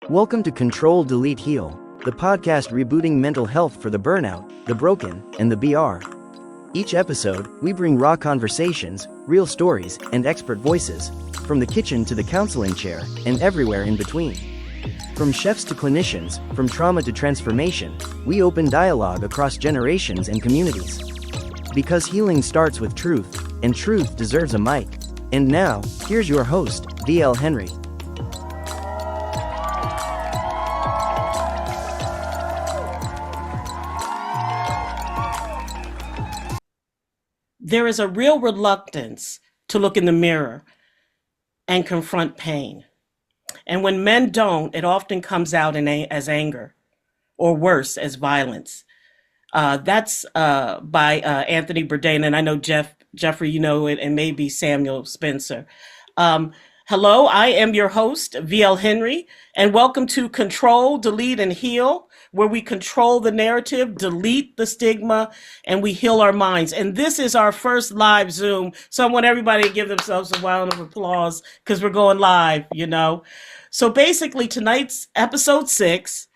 Welcome to Control, Delete, Heal, the podcast rebooting mental health for the burnout, the broken, and the BR. Each episode, we bring raw conversations, real stories, and expert voices, from the kitchen to the counseling chair, and everywhere in between. From chefs to clinicians, from trauma to transformation, we open dialogue across generations and communities. Because healing starts with truth, and truth deserves a mic. And now, here's your host, VL Henry. There is a real reluctance to look in the mirror and confront pain. And when men don't, it often comes out as anger, or worse, as violence. That's by Anthony Bourdain, and I know Jeffrey, you know it, and maybe Samuel Spencer. Hello, I am your host, VL Henry, and welcome to Control, Delete, and Heal, where we control the narrative, delete the stigma, and we heal our minds. And this is our first live Zoom, so I want everybody to give themselves a round of applause because we're going live, you know. So basically, tonight's episode 6,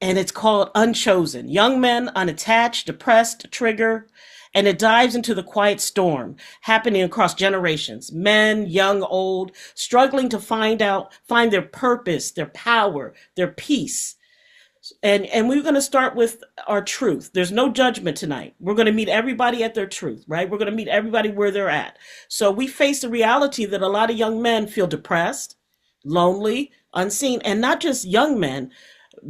and it's called Unchosen. Young men, unattached, depressed, trigger, and it dives into the quiet storm happening across generations. Men, young, old, struggling to find their purpose, their power, their peace. And we're going to start with our truth. There's no judgment tonight. We're going to meet everybody at their truth, right? We're going to meet everybody where they're at. So we face the reality that a lot of young men feel depressed, lonely, unseen, and not just young men,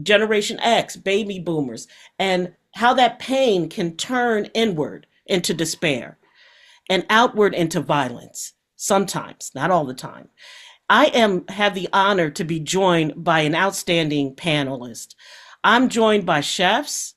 Generation X, baby boomers, and how that pain can turn inward into despair and outward into violence. Sometimes, not all the time. I have the honor to be joined by an outstanding panelist. I'm joined by chefs,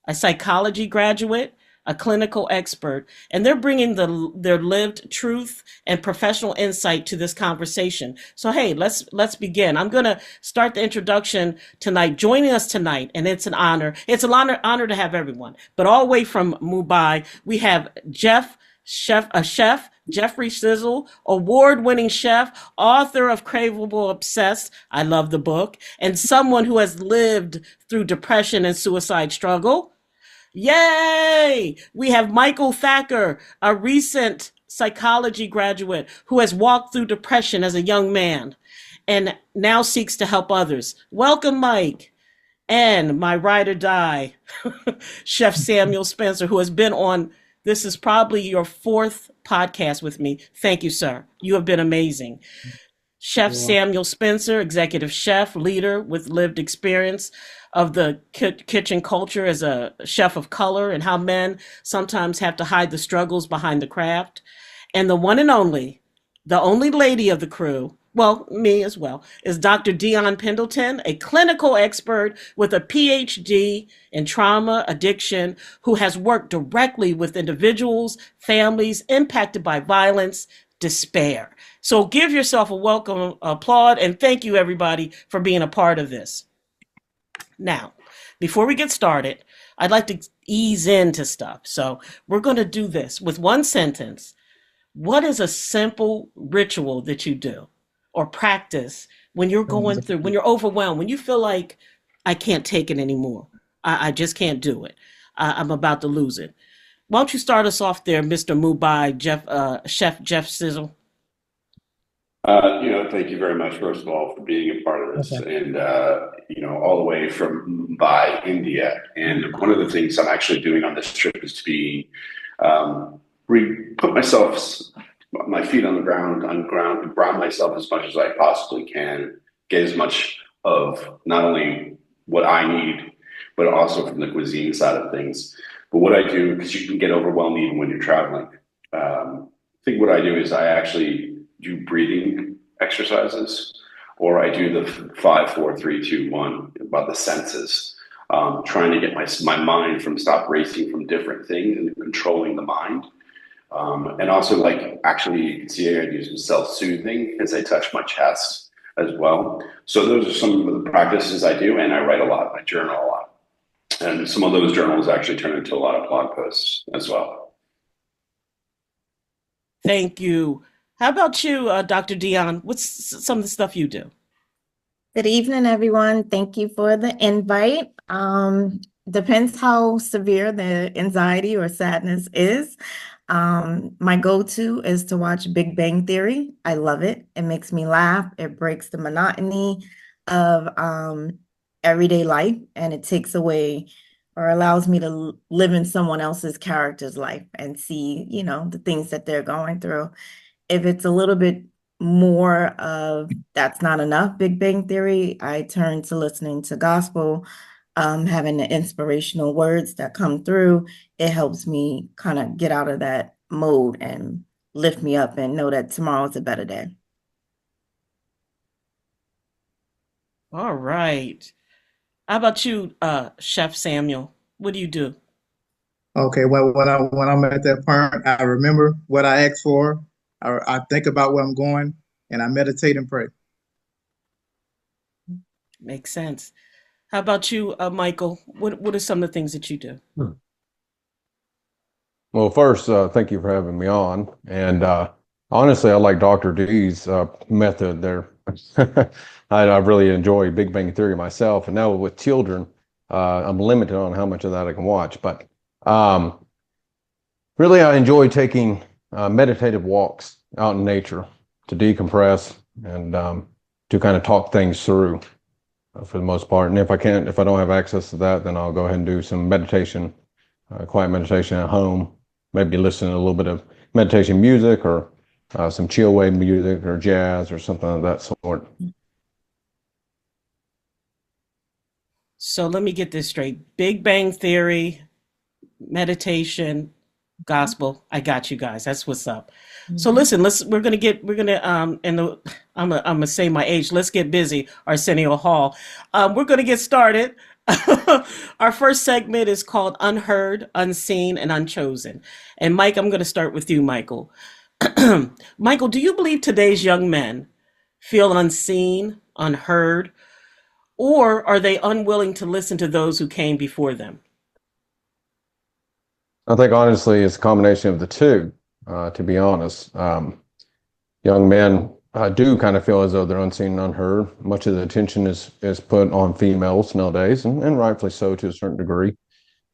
a psychology graduate, a clinical expert, and they're bringing their lived truth and professional insight to this conversation. So, hey, let's begin. I'm going to start the introduction tonight. Joining us tonight, and it's an honor. It's an honor to have everyone. But all the way from Mumbai, we have Chef Jeffrey Schissel, award-winning chef, author of Craveable Obsession. I love the book, and someone who has lived through depression and suicide struggle. Yay! We have Michael Thacker, a recent psychology graduate who has walked through depression as a young man and now seeks to help others. Welcome, Mike. And my ride or die, Chef Samuel Spencer, who has been on, this is probably your 4th podcast with me. Thank you, sir. You have been amazing. Chef Samuel Spencer, executive chef, leader with lived experience of the kitchen culture as a chef of color and how men sometimes have to hide the struggles behind the craft. And the one and only, the only lady of the crew, well, me as well, is Dr. Dionne Pendleton, a clinical expert with a PhD in trauma addiction who has worked directly with individuals, families impacted by violence, despair. So give yourself a welcome applaud, and thank you everybody for being a part of this. Now, before we get started, I'd like to ease into stuff. So we're going to do this with one sentence. What is a simple ritual that you do or practice when you're going through, when you're overwhelmed, when you feel like I can't take it anymore? I just can't do it. I'm about to lose it. Why don't you start us off there, Mr. Mumbai, Chef Jeff Schissel? Thank you very much, first of all, for being a part of this. Okay. And, all the way from Mumbai, India. And one of the things I'm actually doing on this trip is to put my feet on the ground, ground myself as much as I possibly can, get as much of not only what I need, but also from the cuisine side of things. But what I do, because you can get overwhelmed even when you're traveling, I think what I do is I actually do breathing exercises, or I do the 5, 4, 3, 2, 1 about the senses, trying to get my mind from stop racing from different things and controlling the mind. And also, actually, you can see I do some self-soothing as I touch my chest as well. So those are some of the practices I do, and I write a lot. I journal a lot. And some of those journals actually turn into a lot of blog posts as well. Thank you. How about you, Dr. Dionne? What's some of the stuff you do? Good evening, everyone. Thank you for the invite. Depends how severe the anxiety or sadness is. My go-to is to watch Big Bang Theory. I love it. It makes me laugh. It breaks the monotony of everyday life, and it takes away or allows me to live in someone else's character's life and see, the things that they're going through. If it's a little bit more of that's not enough, Big Bang Theory, I turn to listening to gospel, having the inspirational words that come through. It helps me kind of get out of that mode and lift me up and know that tomorrow's a better day. All right. How about you, Chef Samuel? What do you do? Okay, well, when I'm at that point, I remember what I asked for. I think about where I'm going, and I meditate and pray. Makes sense. How about you, Michael? What are some of the things that you do? Well, first, thank you for having me on. And honestly, I like Dr. D's method there. I really enjoy Big Bang Theory myself. And now with children, I'm limited on how much of that I can watch. But really, I enjoy taking meditative walks out in nature to decompress and to kind of talk things through for the most part. And if I don't have access to that, then I'll go ahead and do some meditation, quiet meditation at home. Maybe listen to a little bit of meditation music or some chill wave music or jazz or something of that sort. So let me get this straight. Big Bang Theory, meditation, gospel. I got you guys. That's what's up. So listen, I'm gonna say my age. Let's get busy, Arsenio Hall. We're gonna get started. Our first segment is called Unheard, Unseen, and Unchosen. And Mike, I'm gonna start with you, Michael. Michael, do you believe today's young men feel unseen, unheard, or are they unwilling to listen to those who came before them? I think honestly, it's a combination of the two, to be honest. Young men do kind of feel as though they're unseen and unheard. Much of the attention is put on females nowadays, and rightfully so to a certain degree.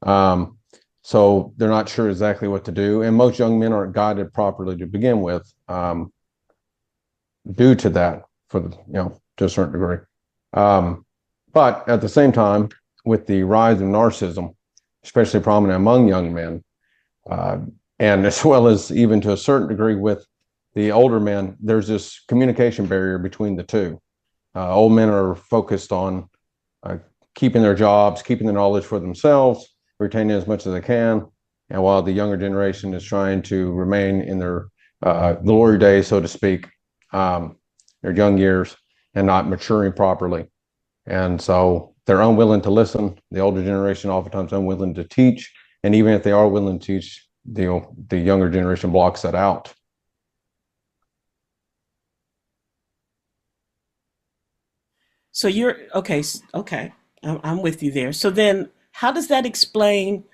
So they're not sure exactly what to do. And most young men aren't guided properly to begin with, due to that, to a certain degree. But at the same time, with the rise of narcissism, especially prominent among young men, and as well as even to a certain degree with the older men, there's this communication barrier between the two. Old men are focused on keeping their jobs, keeping the knowledge for themselves, retaining as much as they can, and while the younger generation is trying to remain in their glory days, so to speak, their young years, and not maturing properly. And so they're unwilling to listen. The older generation oftentimes unwilling to teach. And even if they are willing to teach, the younger generation blocks that out. So you're okay. Okay, I'm with you there. So then, how does that explain?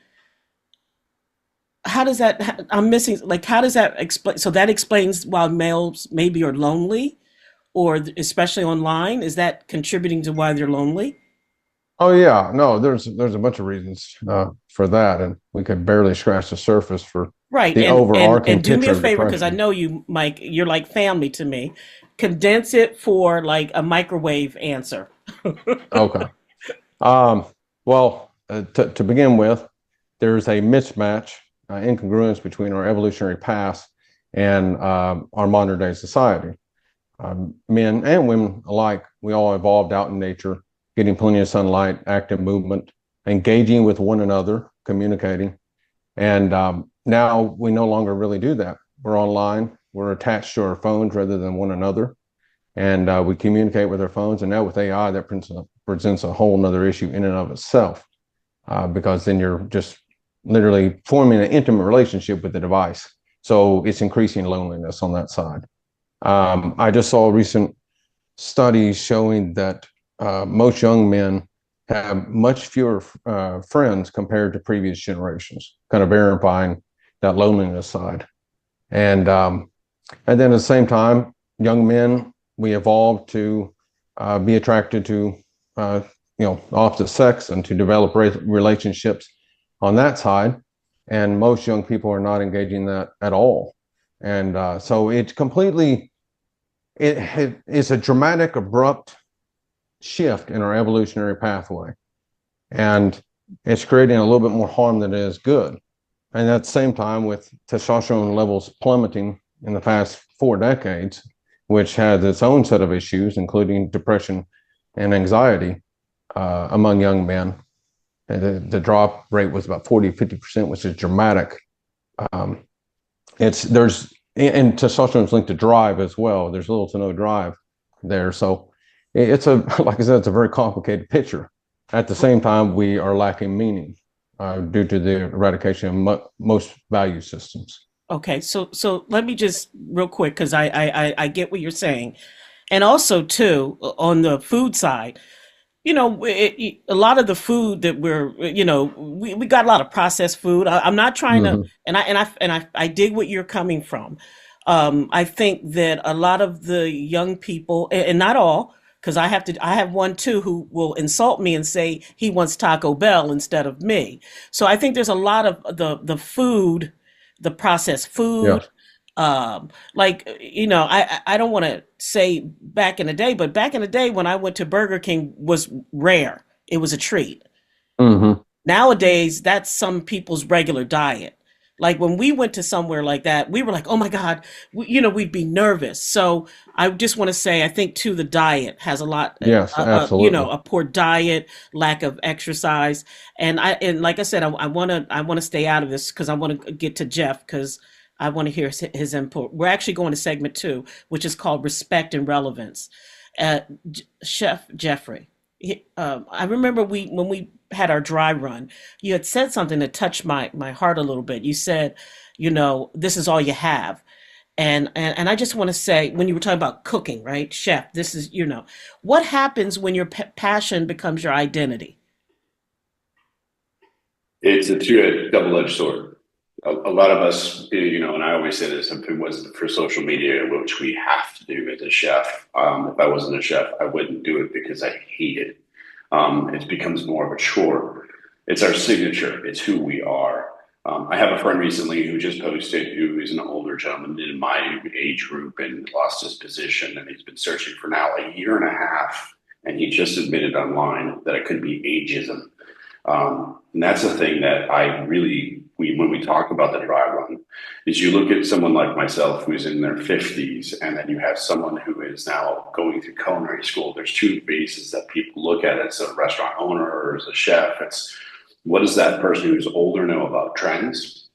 How does that? I'm missing. Like, how does that explain? So that explains why males maybe are lonely, or especially online. Is that contributing to why they're lonely? Oh yeah, no, there's a bunch of reasons for that, and we could barely scratch the surface for Right. the overarching And do me picture a of favor, because I depression. know you, Mike. You're like family to me. Condense it for like a microwave answer. Okay. Um, well, to begin with, there's a mismatch, incongruence between our evolutionary past and our modern day society. Men and women alike, we all evolved out in nature, getting plenty of sunlight, active movement, engaging with one another, communicating. And now we no longer really do that. We're online, we're attached to our phones rather than one another. And we communicate with our phones. And now with AI, that presents a whole nother issue in and of itself, because then you're just literally forming an intimate relationship with the device. So it's increasing loneliness on that side. I just saw recent studies showing that most young men have much fewer friends compared to previous generations, kind of verifying that loneliness side. And then at the same time, young men, we evolved to be attracted to opposite sex and to develop relationships on that side. And most young people are not engaging that at all. And so it's completely, it's a dramatic, abrupt shift in our evolutionary pathway. And it's creating a little bit more harm than it is good. And at the same time, with testosterone levels plummeting in the past 4 decades, which has its own set of issues, including depression and anxiety among young men. And the drop rate was about 40-50%, which is dramatic. And testosterone is linked to drive as well. There's little to no drive there. So it's like I said, it's a very complicated picture. At the same time, we are lacking meaning due to the eradication of most value systems. Okay, so let me just real quick, because I get what you're saying. And also, too, on the food side, a lot of the food that we got a lot of processed food. I'm not trying to, and I dig what you're coming from. I think that a lot of the young people, and not all, because I have one too who will insult me and say he wants Taco Bell instead of me. So I think there's a lot of the food, the processed food. Yeah. I don't want to say back in the day, but back in the day when I went to Burger King was rare. It was a treat. Mm-hmm. Nowadays, that's some people's regular diet. Like when we went to somewhere like that, we were like, oh my God, we'd be nervous. So I just want to say, I think too, the diet has a lot, Yes, absolutely. a poor diet, lack of exercise. And like I said, I want to stay out of this because I want to get to Jeff because I want to hear his input. We're actually going to segment 2, which is called Respect and Relevance. Chef Jeffrey, I remember when we had our dry run, you had said something that touched my heart a little bit. You said, this is all you have. And I just want to say, when you were talking about cooking, right? Chef, this is, what happens when your passion becomes your identity? It's a double-edged sword. A lot of us, and I always say this, if it wasn't for social media, which we have to do as a chef, if I wasn't a chef, I wouldn't do it because I hate it. It becomes more of a chore. It's our signature. It's who we are. I have a friend recently who just posted, who is an older gentleman in my age group and lost his position, and he's been searching for now a year and a half, and he just admitted online that it could be ageism. And that's the thing that when we talk about the dry run, is you look at someone like myself who's in their 50s, and then you have someone who is now going through culinary school. There's 2 bases that people look at as a restaurant owner or as a chef. It's what does that person who's older know about trends?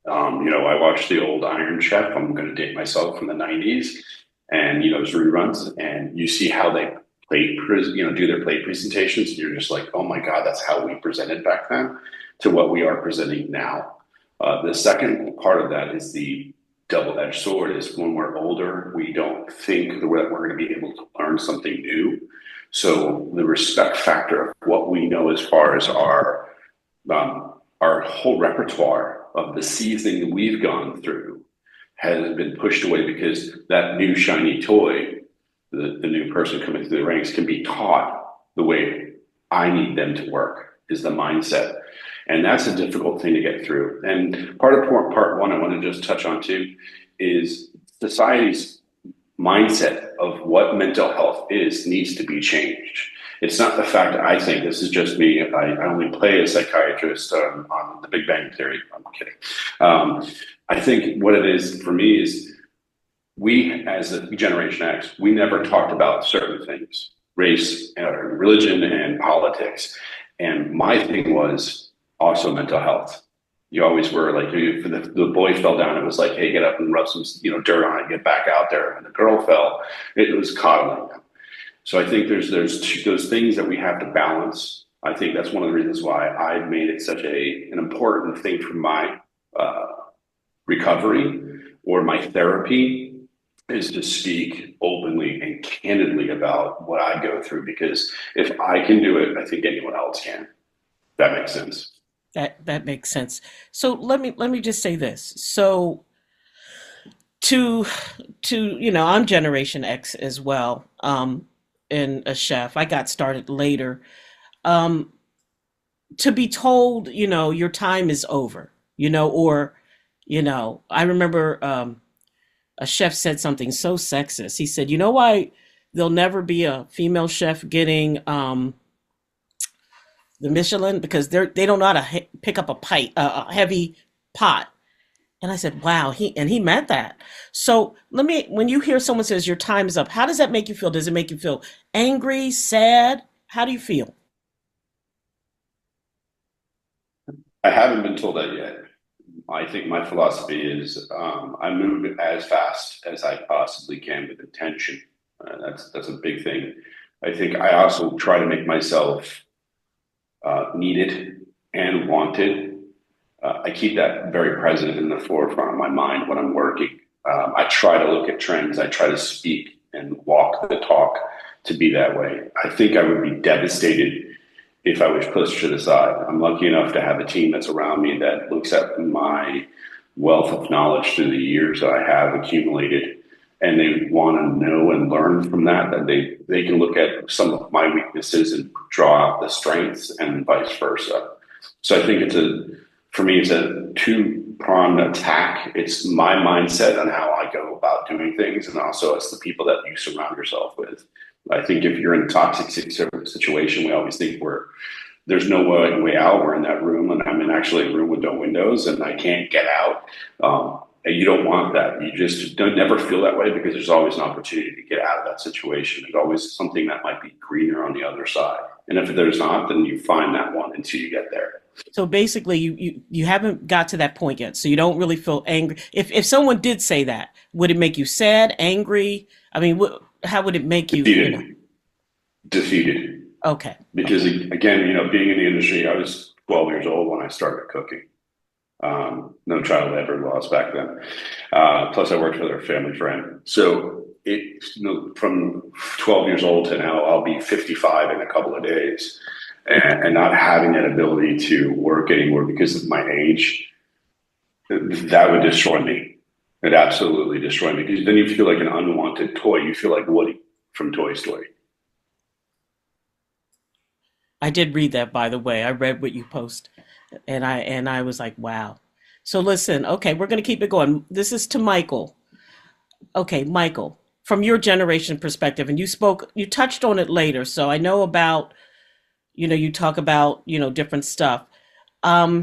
I watched the old Iron Chef. I'm going to date myself from the 90s, and those reruns, and you see how they do their plate presentations, and you're just like, oh my God, that's how we presented back then to what we are presenting now. The second part of that is the double-edged sword, is when we're older, we don't think that we're going to be able to learn something new. So the respect factor of what we know as far as our whole repertoire of the seasoning that we've gone through has been pushed away because that new shiny toy, the new person coming through the ranks, can be taught the way I need them to work, is the mindset. And that's a difficult thing to get through. And part 1 I want to just touch on too is society's mindset of what mental health needs to be changed. It's not the fact that I think, this is just me, I only play a psychiatrist on The Big Bang Theory. I'm kidding. I think what it is for me is we, as a Generation X, we never talked about certain things, race, religion, and politics. And my thing was also mental health. You always were like, if the boy fell down, it was like, hey, get up and rub some dirt on it, get back out there. And the girl fell, it was coddling them. So I think there's those things that we have to balance. I think that's one of the reasons why I've made it such an important thing for my recovery or my therapy, is to speak openly and candidly about what I go through, because if I can do it, I think anyone else can. That makes sense. That makes sense. So let me just say this. So to I'm Generation X as well. in a chef. I got started later. Um, to be told, your time is over, or, I remember a chef said something so sexist. He said, you know why there'll never be a female chef getting the Michelin? Because they don't know how to pick up a heavy pot. And I said, wow, he meant that. So when you hear someone says your time is up, how does that make you feel? Does it make you feel angry, sad? How do you feel? I haven't been told that yet. I think my philosophy is I move as fast as I possibly can with intention. That's a big thing. I think I also try to make myself needed and wanted. I keep that very present in the forefront of my mind when I'm working. I try to look at trends. I try to speak and walk the talk to be that way. I think I would be devastated if I was pushed to the side. I'm lucky enough to have a team that's around me that looks at my wealth of knowledge through the years that I have accumulated, and they want to know and learn from that, that they can look at some of my weaknesses and draw out the strengths and vice versa. So I think for me, it's a two-pronged attack. It's my mindset on how I go about doing things, and also it's the people that you surround yourself with. I think if you're in a toxic situation, we always think there's no way out. We're in that room, and I'm in actually a room with no windows, and I can't get out. And you don't want that. You just don't never feel that way, because there's always an opportunity to get out of that situation. There's always something that might be greener on the other side. And if there's not, then you find that one until you get there. So basically, you haven't got to that point yet. So you don't really feel angry. If someone did say that, would it make you sad, angry? I mean, how would it make you? Defeated. Defeated. Okay. Because again, being in the industry, I was 12 years old when I started cooking. No child labor laws back then. Plus, I worked with a family friend. So from 12 years old to now, I'll be 55 in a couple of days, and not having that ability to work anymore because of my age, that would destroy me. It absolutely destroy me, because then you feel like an unwanted toy. You feel like Woody from Toy Story. I did read that, by the way. I read what you post, and I was like, wow. So listen, okay, we're going to keep it going. This is to Michael. Okay, Michael, from your generation perspective, and you touched on it later, so I know about, you talk about, different stuff. Do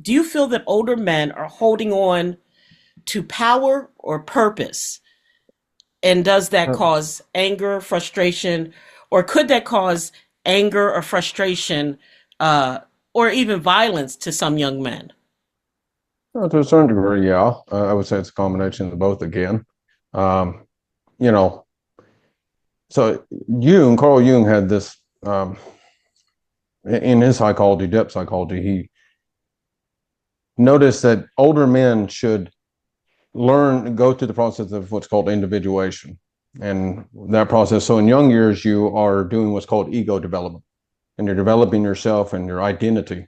you feel that older men are holding on to power or purpose? And does that cause anger, frustration, or could that cause anger or frustration, or even violence to some young men? Well, to a certain degree, yeah. I would say it's a combination of both again. So Carl Jung had this, in his psychology, depth psychology, he noticed that older men should go through the process of what's called individuation. And that process, so in young years, you are doing what's called ego development, and you're developing yourself and your identity.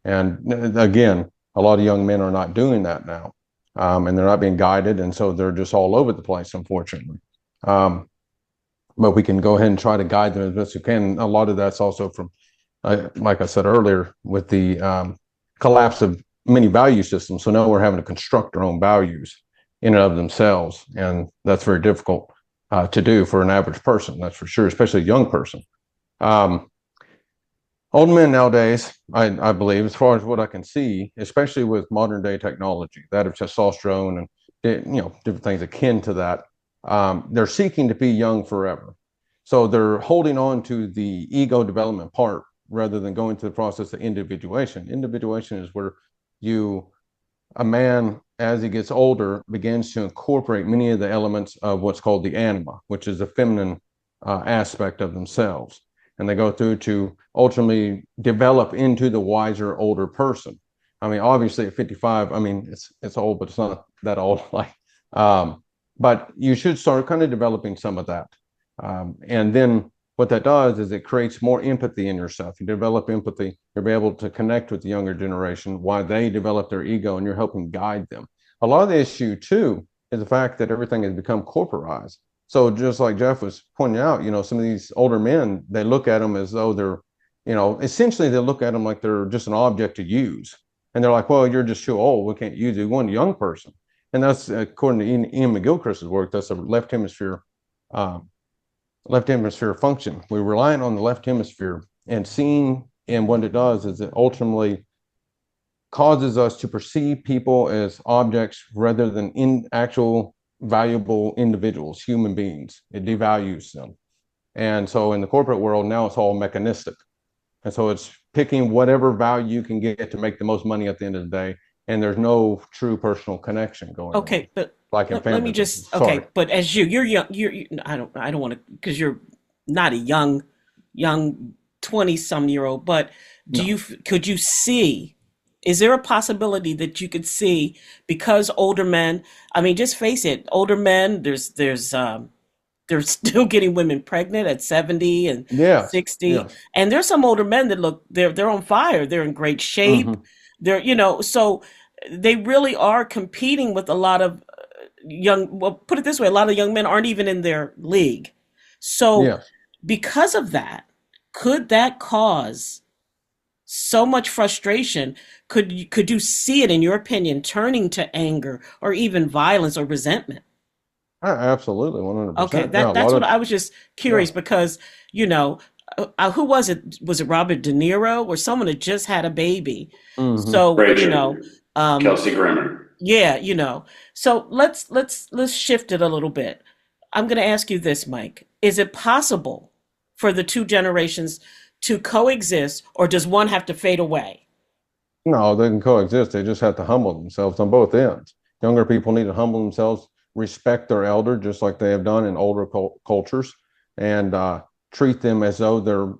And again, a lot of young men are not doing that now, and they're not being guided, and so they're just all over the place, unfortunately. But we can go ahead and try to guide them as best we can. A lot of that's also from, like I said earlier, with the collapse of many value systems. So now we're having to construct our own values in and of themselves, and that's very difficult to do for an average person, that's for sure, especially a young person. Old men nowadays, I believe, as far as what I can see, especially with modern day technology, that of testosterone and different things akin to that, they're seeking to be young forever. So they're holding on to the ego development part rather than going through the process of individuation. Individuation is where a man, as he gets older, begins to incorporate many of the elements of what's called the anima, which is the feminine aspect of themselves. And they go through to ultimately develop into the wiser, older person. I mean, obviously at 55, I mean, it's old, but it's not that old. But you should start kind of developing some of that. And then what that does is it creates more empathy in yourself. You develop empathy, you'll be able to connect with the younger generation while they develop their ego, and you're helping guide them. A lot of the issue too is the fact that everything has become corporatized. So just like Jeff was pointing out, some of these older men, they look at them as though they're, essentially they look at them like they're just an object to use. And they're like, well, you're just too old. We can't use you. We want a young person. And that's, according to Ian McGilchrist's work, that's a left hemisphere function. We're relying on the left hemisphere, and seeing, and what it does is it ultimately causes us to perceive people as objects rather than in actual valuable individuals, human beings. It devalues them. And so in the corporate world, now it's all mechanistic. And so it's picking whatever value you can get to make the most money at the end of the day. And there's no true personal connection going on. Okay, but like in let me just, Sorry. okay, but as you're young, I don't want to, because you're not a young 20-some-year-old, but could you see, is there a possibility that you could see, because older men, I mean, just face it, older men, they're still getting women pregnant at 70 and 60. Yes. And there's some older men that look, they're on fire. They're in great shape. Mm-hmm. They're, so they really are competing with a lot of well, put it this way, a lot of young men aren't even in their league. So because of that, could that cause so much frustration? Could you see it, in your opinion, turning to anger or even violence or resentment? Absolutely, 100%. Okay, that's what I was just curious, because, who was it? Was it Robert De Niro, or someone that just had a baby? Mm-hmm. So, Kelsey Grammer. Yeah, so let's shift it a little bit. I'm going to ask you this, Mike. Is it possible for the two generations to coexist, or does one have to fade away? No, they can coexist. They just have to humble themselves on both ends. Younger people need to humble themselves, respect their elder, just like they have done in older cultures, and treat them as though they're,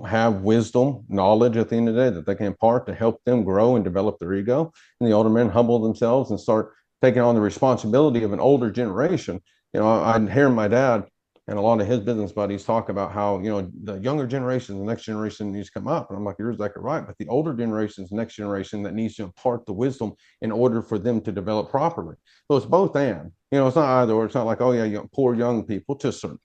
have wisdom, knowledge at the end of the day that they can impart to help them grow and develop their ego. And the older men humble themselves and start taking on the responsibility of an older generation. I hear my dad and a lot of his business buddies talk about how, the younger generation, the next generation needs to come up. And I'm like, you're exactly right. But the older generation is the next generation that needs to impart the wisdom in order for them to develop properly. So it's both and, it's not either or. It's not like, oh yeah, poor young people to certain,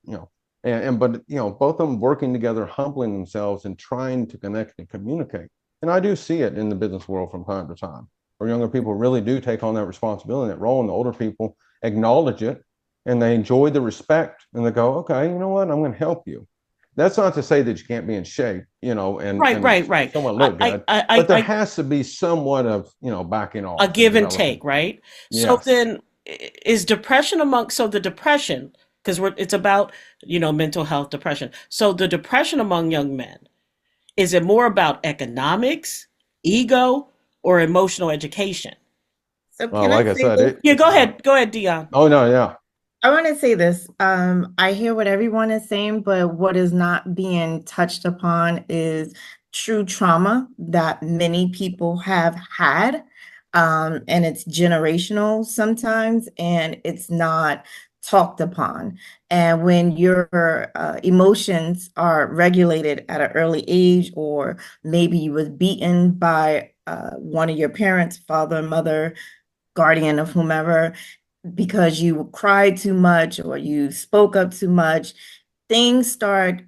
but both of them working together, humbling themselves and trying to connect and communicate. And I do see it in the business world from time to time, where younger people really do take on that responsibility, that role, and the older people acknowledge it, and they enjoy the respect, and they go, okay, you know what, I'm going to help you. That's not to say that you can't be in shape, and right. Somewhat look good, but there has to be somewhat of, backing off. A give and take, right? Yes. So then, is depression the depression, because it's about, mental health, depression. So the depression among young men, is it more about economics, ego, or emotional education? So well, like I said, go ahead, Dionne. Oh no, yeah. I want to say this. I hear what everyone is saying, but what is not being touched upon is true trauma that many people have had. And it's generational sometimes, and it's not talked upon. And when your emotions are regulated at an early age, or maybe you was beaten by one of your parents, father, mother, guardian of whomever, because you cried too much or you spoke up too much, you start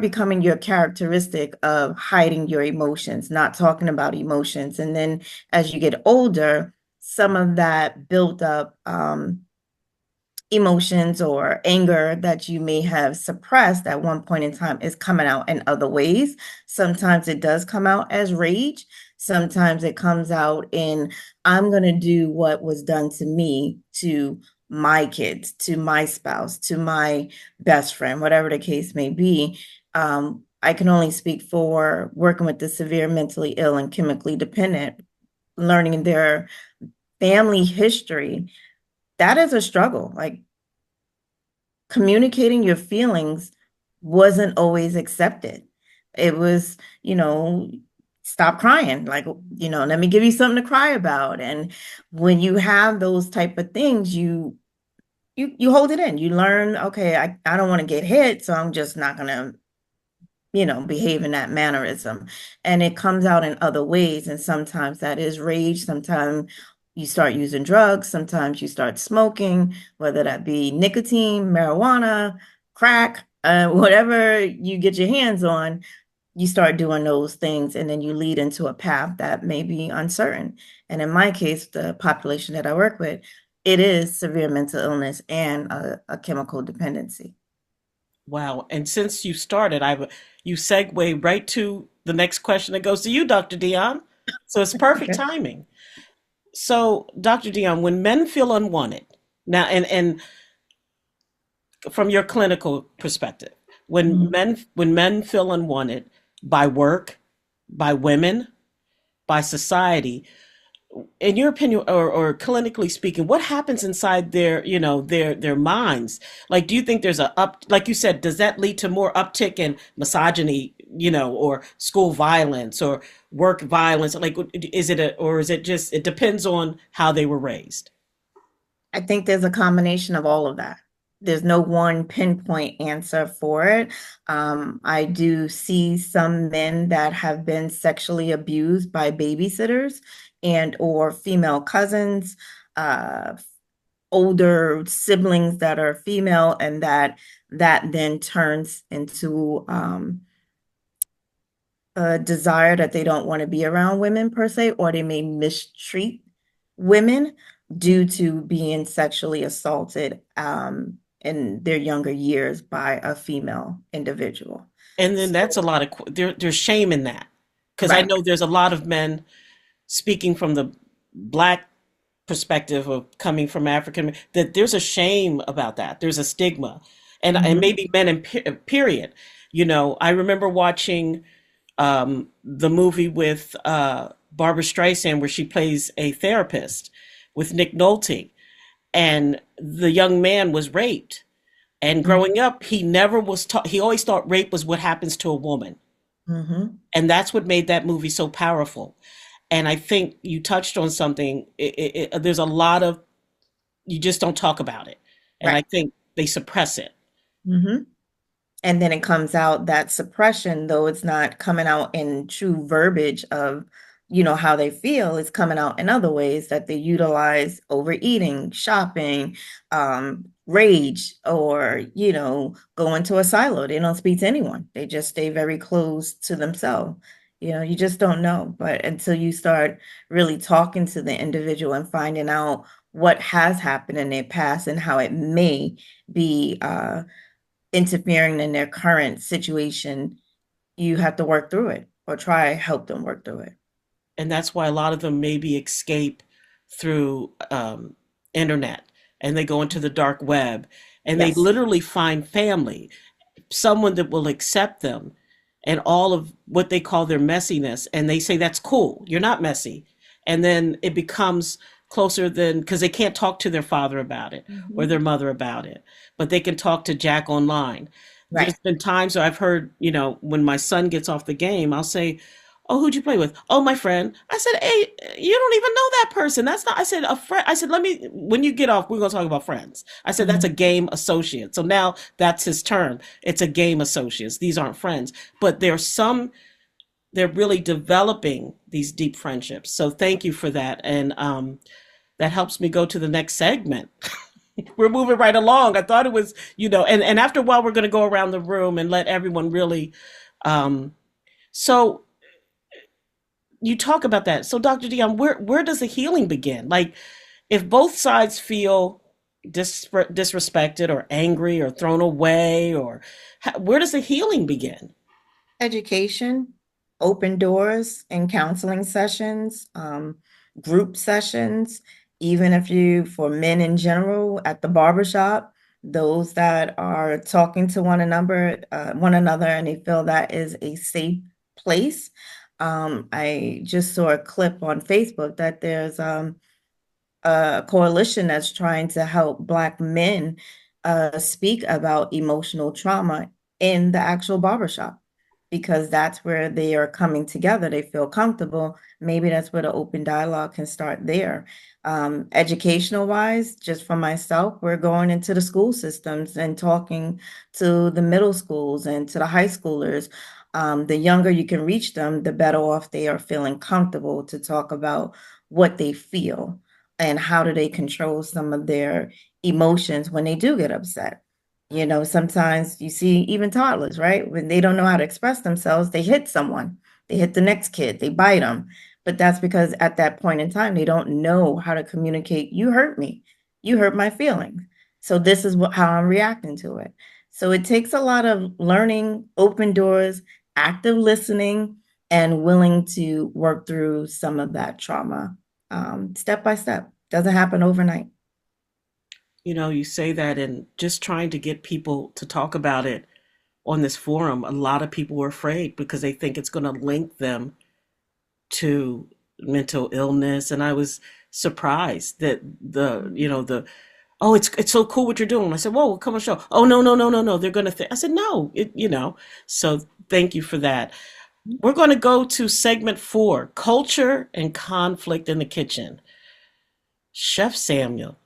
becoming your characteristic of hiding your emotions, not talking about emotions. And then as you get older, some of that built up emotions or anger that you may have suppressed at one point in time is coming out in other ways. Sometimes it does come out as rage. Sometimes it comes out in, I'm going to do what was done to me, to my kids, to my spouse, to my best friend, whatever the case may be. I can only speak for working with the severe mentally ill and chemically dependent, learning their family history. That is a struggle. Like, communicating your feelings wasn't always accepted. It was, stop crying. Like, let me give you something to cry about. And when you have those type of things, you hold it in. You learn, okay, I don't want to get hit, so I'm just not going to, behave in that mannerism. And it comes out in other ways. And sometimes that is rage. Sometimes you start using drugs, sometimes you start smoking, whether that be nicotine, marijuana, crack, whatever you get your hands on, you start doing those things, and then you lead into a path that may be uncertain. And in my case, the population that I work with, it is severe mental illness and a chemical dependency. Wow. And since you started, you segue right to the next question that goes to you, Dr. Dionne. So it's perfect Okay. timing. So, Dr. Dionne, when men feel unwanted, now and from your clinical perspective, Mhm. when men feel unwanted by work, by women, by society, in your opinion, or clinically speaking, what happens inside their, their minds? Like, do you think there's like you said, does that lead to more uptick in misogyny, or school violence or work violence? Like, or is it just, it depends on how they were raised? I think there's a combination of all of that. There's no one pinpoint answer for it. I do see some men that have been sexually abused by babysitters and or female cousins, uh, older siblings that are female, and that then turns into a desire that they don't want to be around women per se, or they may mistreat women due to being sexually assaulted in their younger years by a female individual. And then that's a So, lot of, there's shame in that. Because I right. know there's a lot of men speaking from the Black perspective of coming from African, that there's a shame about that. There's a stigma. And Mhm. maybe men in period. I remember watching the movie with Barbara Streisand where she plays a therapist with Nick Nolte, and the young man was raped. And Mhm. growing up, he never was taught. He always thought rape was what happens to a woman, Mhm. and that's what made that movie so powerful. And I think you touched on something. There's a lot of, you just don't talk about it, and I Right. think they suppress it. Mhm. And then it comes out that suppression, though it's not coming out in true verbiage of, how they feel, it's coming out in other ways that they utilize overeating, shopping, rage, or, go into a silo. They don't speak to anyone. They just stay very close to themselves. You just don't know. But until you start really talking to the individual and finding out what has happened in their past and how it may be interfering in their current situation, you have to work through it or try help them work through it. And that's why a lot of them maybe escape through internet, and they go into the dark web, and they Yes. literally find family, someone that will accept them and all of what they call their messiness, and they say that's cool, you're not messy. And then it becomes closer than, because they can't talk to their father about it or Mhm. their mother about it, but they can talk to Jack online. Right. There's been times where I've heard, when my son gets off the game, I'll say, "Oh, who'd you play with?" "Oh, my friend." I said, "Hey, you don't even know that person. That's not," I said, "a friend." I said, when you get off, we're going to talk about friends." I said, "That's a Mhm. game associate." So now that's his term. It's a game associates. These aren't friends. But they're really developing these deep friendships. So thank you for that. And that helps me go to the next segment. We're moving right along. I thought it was, and after a while, we're going to go around the room and let everyone really. Um, so you talk about that. So, Dr. Dion, where does the healing begin? Like, if both sides feel disrespected or angry or thrown away, or where does the healing begin? Education, open doors and counseling sessions, group sessions, even if for men in general at the barbershop, those that are talking to one another, and they feel that is a safe place. I just saw a clip on Facebook that there's a coalition that's trying to help Black men speak about emotional trauma in the actual barbershop, because that's where they are coming together. They feel comfortable. Maybe that's where the open dialogue can start there. Educational wise, just for myself, we're going into the school systems and talking to the middle schools and to the high schoolers. The younger you can reach them, the better off they are feeling comfortable to talk about what they feel. and how do they control some of their emotions when they do get upset. Sometimes you see even toddlers, right? When they don't know how to express themselves, they hit someone, they hit the next kid, they bite them. But that's because at that point in time, they don't know how to communicate. You hurt me. You hurt my feelings. So this is how I'm reacting to it. So it takes a lot of learning, open doors, active listening, and willing to work through some of that trauma step by step. Doesn't happen overnight. You say that, and just trying to get people to talk about it on this forum, a lot of people were afraid because they think it's going to link them to mental illness. And I was surprised that oh, it's so cool what you're doing. I said, whoa, come on, show. Oh, no, no, no, no, no. They're going to think. I said, no, So thank you for that. We're going to go to segment 4, culture and conflict in the kitchen. Chef Samuel,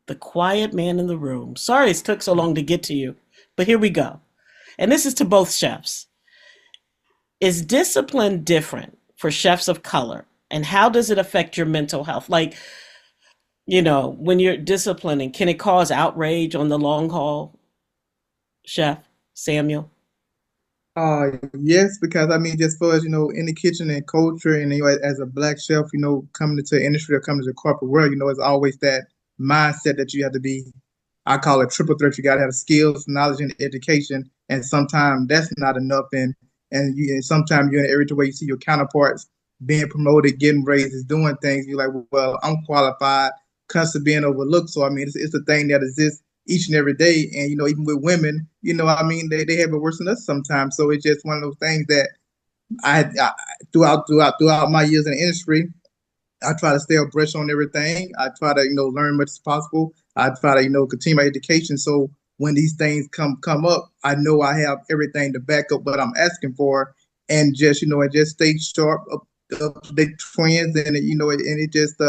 the quiet man in the room. Sorry it took so long to get to you, but here we go. And this is to both chefs. Is discipline different for chefs of color? And how does it affect your mental health? Like, when you're disciplining, can it cause outrage on the long haul, Chef Samuel? Yes, because I mean, just for us, in the kitchen and culture, and as a black chef, coming into the industry or coming to the corporate world, it's always that mindset that you have to be. I call it triple threat. You got to have skills, knowledge, and education, and sometimes that's not enough. And sometimes you're in an area where you see your counterparts being promoted, getting raises, doing things. You're like, well, I'm qualified, constantly being overlooked. So I mean, it's a thing that exists each and every day. And even with women, I mean, they have it worse than us sometimes. So it's just one of those things that I throughout my years in the industry, I try to stay abreast on everything. I try to learn much as possible. I try to continue my education. So when these things come up, I know I have everything to back up what I'm asking for, and just and just stay sharp, up the trends, and and it just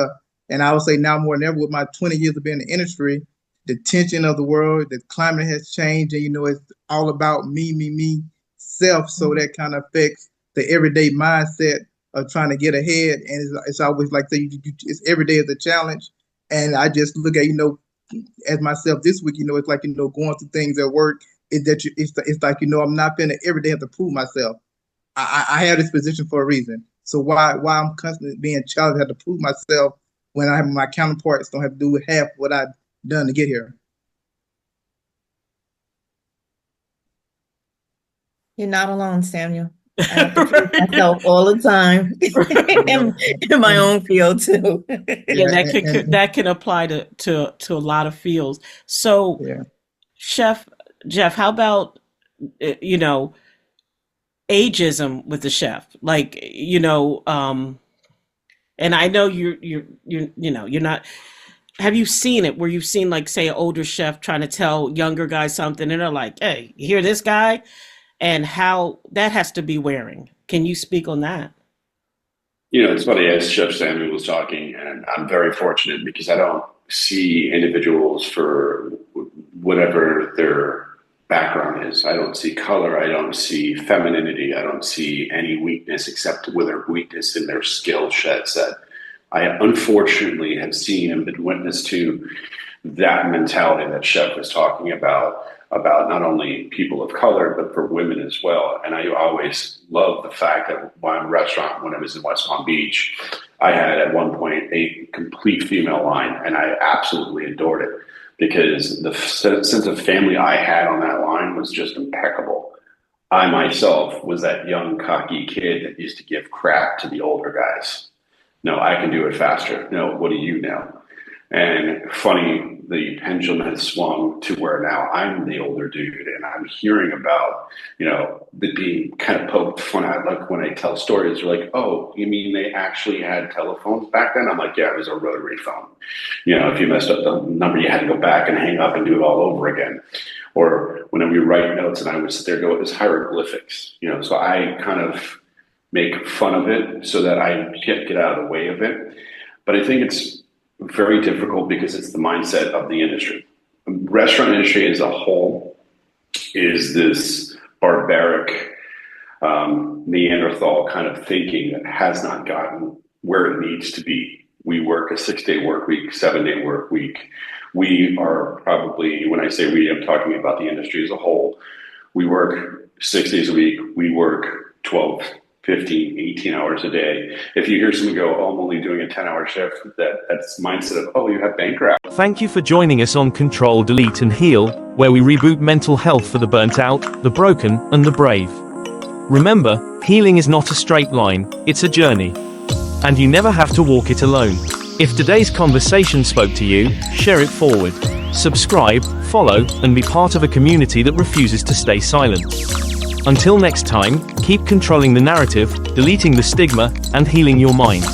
and I would say now more than ever with my 20 years of being in the industry, the tension of the world, the climate has changed, and it's all about me, self. So that kind of affects the everyday mindset of trying to get ahead, and it's always like it's every day is a challenge. And I just look at as myself this week, it's like going through things at work. It's like I'm not gonna every day have to prove myself. I have this position for a reason. So why I'm constantly being challenged, have to prove myself when I have my counterparts don't have to do half what I've done to get here. You're not alone, Samuel. I have to prove myself all the time in my own field too. Yeah, that can apply to a lot of fields. So, Yeah. Chef Jeff, how about ageism with the chef? Like, and I know you're not. Have you seen it where you've seen, like, say, an older chef trying to tell younger guys something, and they're like, "Hey, you hear this guy?" And how that has to be wearing. Can you speak on that? It's funny, as Chef Samuel was talking, and I'm very fortunate because I don't see individuals for whatever their background is. I don't see color. I don't see femininity. I don't see any weakness except whether weakness in their skill set. I unfortunately have seen and been witness to that mentality that Chef was talking about not only people of color, but for women as well. And I always love the fact that one restaurant, when I was in West Palm Beach, I had at one point a complete female line, and I absolutely adored it because the sense of family I had on that line was just impeccable. I myself was that young, cocky kid that used to give crap to the older guys. No, I can do it faster. No, what do you know? And funny, the pendulum has swung to where now I'm the older dude, and I'm hearing about, the being kind of poked fun at. Like when I tell stories, they're like, "Oh, you mean they actually had telephones back then?" I'm like, "Yeah, it was a rotary phone. If you messed up the number, you had to go back and hang up and do it all over again." Or when we write notes, and I would sit there and go, "It's hieroglyphics." So I kind of make fun of it so that I get out of the way of it. But I think it's very difficult because it's the mindset of the industry. Restaurant industry as a whole is this barbaric Neanderthal kind of thinking that has not gotten where it needs to be. We work a 6-day work week, 7-day work week. We are probably, when I say we, I'm talking about the industry as a whole. We work 6 days a week. We work 12, 15, 18 hours a day. If you hear someone go, oh, I'm only doing a 10-hour shift, that's mindset of, oh, you have bank wrap. Thank you for joining us on Control, Delete and Heal, where we reboot mental health for the burnt out, the broken, and the brave. Remember, healing is not a straight line, it's a journey. And you never have to walk it alone. If today's conversation spoke to you, share it forward. Subscribe, follow, and be part of a community that refuses to stay silent. Until next time, keep controlling the narrative, deleting the stigma, and healing your mind.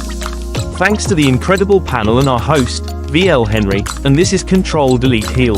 Thanks to the incredible panel and our host, VL Henry, and this is Control, Delete, Heal.